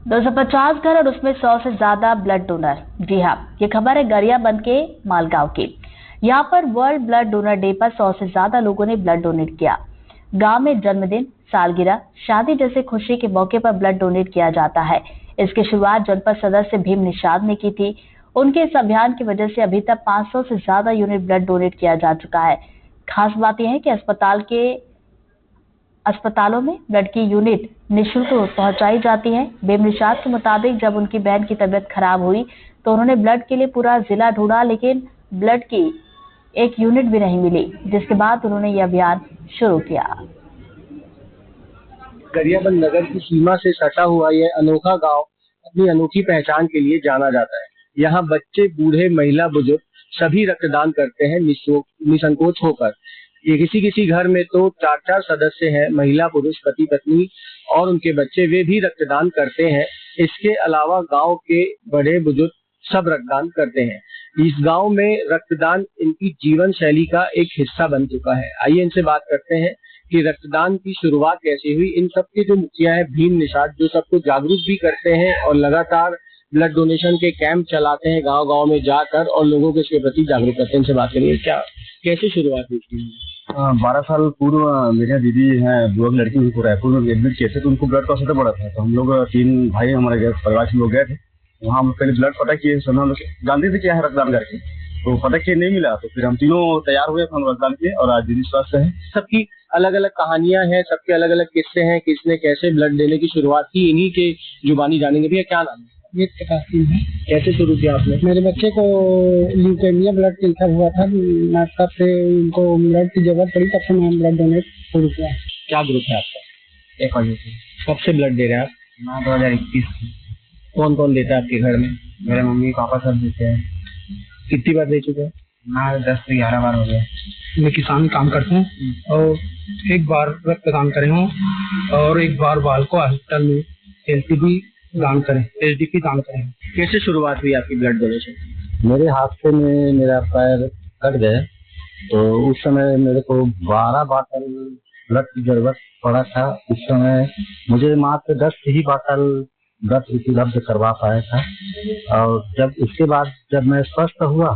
250 घर और उसमें 100 से ज्यादा ब्लड डोनर। जी हाँ, ये खबर है गरियाबंद के मालगांव की। यहाँ पर वर्ल्ड ब्लड डोनर डे पर 100 से ज्यादा लोगों ने ब्लड डोनेट किया। गांव में जन्मदिन, सालगिरह, शादी जैसे खुशी के मौके पर ब्लड डोनेट किया जाता है। इसकी शुरुआत जनपद सदस्य भीम निषाद ने की थी। उनके इस अभियान की वजह से अभी तक 500 से ज्यादा यूनिट ब्लड डोनेट किया जा चुका है। खास बात यह है कि अस्पतालों में ब्लड की यूनिट निःशुल्क पहुंचाई जाती है। भीम निषाद के मुताबिक जब उनकी बहन की तबीयत खराब हुई तो उन्होंने ब्लड के लिए पूरा जिला ढूंढा, लेकिन ब्लड की एक यूनिट भी नहीं मिली, जिसके बाद उन्होंने यह अभियान शुरू किया। गरियाबंद नगर की सीमा से सटा हुआ यह अनोखा गांव अपनी अनोखी पहचान के लिए जाना जाता है। यहाँ बच्चे, बूढ़े, महिला, बुजुर्ग सभी रक्तदान करते हैं निसंकोच होकर। ये किसी घर में तो 4-4 सदस्य हैं, महिला, पुरुष, पति पत्नी और उनके बच्चे, वे भी रक्तदान करते हैं। इसके अलावा गांव के बड़े बुजुर्ग सब रक्तदान करते हैं। इस गांव में रक्तदान इनकी जीवन शैली का एक हिस्सा बन चुका है। आइए इनसे बात करते हैं कि रक्तदान की शुरुआत कैसे हुई। इन सबके जो मुखिया है भीम निषाद, जो सबको जागरूक भी करते हैं और लगातार ब्लड डोनेशन के कैंप चलाते हैं गांव-गांव में जाकर और लोगों को इसके प्रति जागरूक करते हैं। इनसे बात करिए, कैसे शुरुआत हुई थी? 12 साल पूर्व मेरे दीदी हैं, दो लड़की उनको रायपुर में एडमिट किए थे, तो उनको ब्लड का असर पड़ा था। तो हम लोग 3 भाई हमारे परिवार से लोग गए थे वहाँ। हम पहले ब्लड पता किए, समय हम लोग जानते थे क्या है रक्तदान करके, तो पता किए नहीं मिला, तो फिर हम तीनों तैयार हुए, हम रक्तदान किए और आज दीदी स्वस्थ है। सबकी अलग अलग कहानियां हैं, सबके अलग अलग किस्से हैं, किसने कैसे ब्लड देने की शुरुआत की, इन्हीं के जुबानी जानेंगे। भैया क्या नाम है? ये है। कैसे शुरू किया आपने? मेरे बच्चे को ल्यूकेमिया ब्लड कैंसर हुआ था, मैं तब से उनको ब्लड की जरूरत पड़ी, तब से मैं ब्लड डोनेट शुरू किया। क्या ग्रुप है आपका? एक बजे से। कब से ब्लड दे रहे हैं आप? मैं 2021। कौन कौन देता है आपके घर में? मेरे मम्मी पापा सब देते हैं। कितनी बार दे चुके हैं? मैं 10 से 11 बार हो गया। मैं किसान काम करता हूँ और एक बार रक्तदान करे हूँ और एक बार बाल को हॉस्पिटल में एलटीबी दान करें, एचडीपी दान करें। कैसे शुरुआत हुई आपकी ब्लड डोनेशन? मेरे हादसे में मेरा पैर कट गया, तो उस समय मेरे को 12 बॉटल ब्लड की जरूरत पड़ा था। उस समय मुझे मात्र 10 ही बॉटल ब्लड उपलब्ध करवा पाया था, और जब उसके बाद जब मैं स्वस्थ हुआ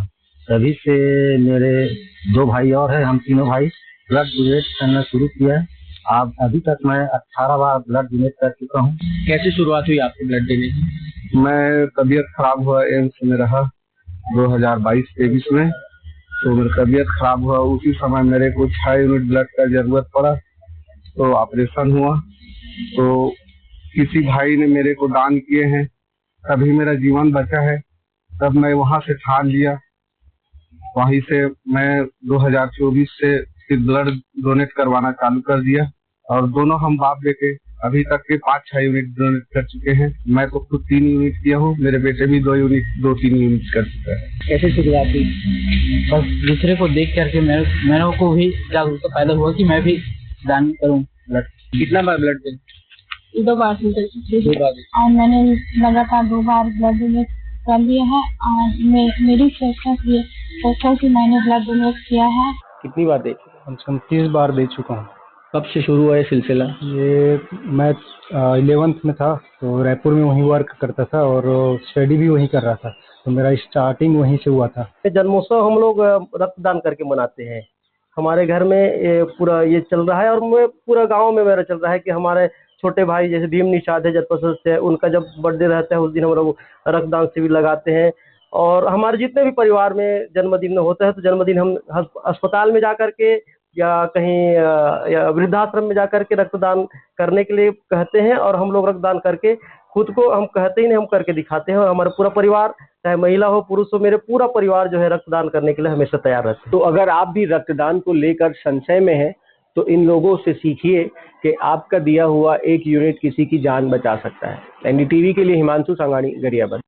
तभी से मेरे 2 भाई और हैं, हम तीनों भाई ब्लड डोनेट करना शुरू किया। अब अभी तक मैं 18 बार ब्लड डोनेट कर चुका हूँ। कैसे शुरुआत हुई आपकी ब्लड देने की? मैं तबीयत खराब हुआ, एम्स में रहा 2022-23 में, तो मेरी तबीयत खराब हुआ। उसी समय मेरे को 6 यूनिट ब्लड का जरूरत पड़ा, तो ऑपरेशन हुआ। तो किसी भाई ने मेरे को दान किए हैं, तभी मेरा जीवन बचा है। तब मैं वहाँ से ठान लिया, वहीं से मैं 2024 से फिर ब्लड डोनेट करवाना चालू कर दिया, और दोनों हम बाप बेटे अभी तक के 5-6 यूनिट डोनेट कर चुके हैं। मैं तो खुद 3 यूनिट किया हूँ, मेरे बेटे भी 2-3 यूनिट कर चुका है। कैसे शुरुआत हुई? बस दूसरे को देख करके मेरे को भी जागरूकता पैदा हुआ कि मैं भी दान करूं ब्लड। कितना बार ब्लड दें? 2 बार और मैंने लगातार 2 बार ब्लड डोनेट कर लिया है और मेरी सोचा कि मैंने ब्लड डोनेट किया है। कितनी बार दे चुके? कम से कम 30 बार दे चुका हूँ। कब से शुरू हुआ ये सिलसिला? ये मैं 11th में था, तो रायपुर में वहीं वर्क करता था और स्टडी भी वहीं कर रहा था, तो मेरा स्टार्टिंग वहीं से हुआ था। जन्मोत्सव हम लोग रक्तदान करके मनाते हैं। हमारे घर में पूरा ये चल रहा है और पूरा गांव में मेरा चल रहा है कि हमारे छोटे भाई जैसे भीम निषाद है, जनपद सदस्य है, उनका जब बर्थडे रहता है उस दिन हम लोग रक्तदान शिविर लगाते हैं। और हमारे जितने भी परिवार में जन्मदिन होता है तो जन्मदिन हम अस्पताल में जा करके या कहीं या वृद्धाश्रम में जा करके रक्तदान करने के लिए कहते हैं, और हम लोग रक्तदान करके खुद को हम कहते ही नहीं, हम करके दिखाते हैं। और हमारा पूरा परिवार, चाहे महिला हो पुरुष हो, मेरे पूरा परिवार जो है रक्तदान करने के लिए हमेशा तैयार रहते हैं। तो अगर आप भी रक्तदान को लेकर संशय में हैं तो इन लोगों से सीखिए कि आपका दिया हुआ 1 यूनिट किसी की जान बचा सकता है। एनडीटीवी के लिए हिमांशु सांगाणी, गरियाबंद।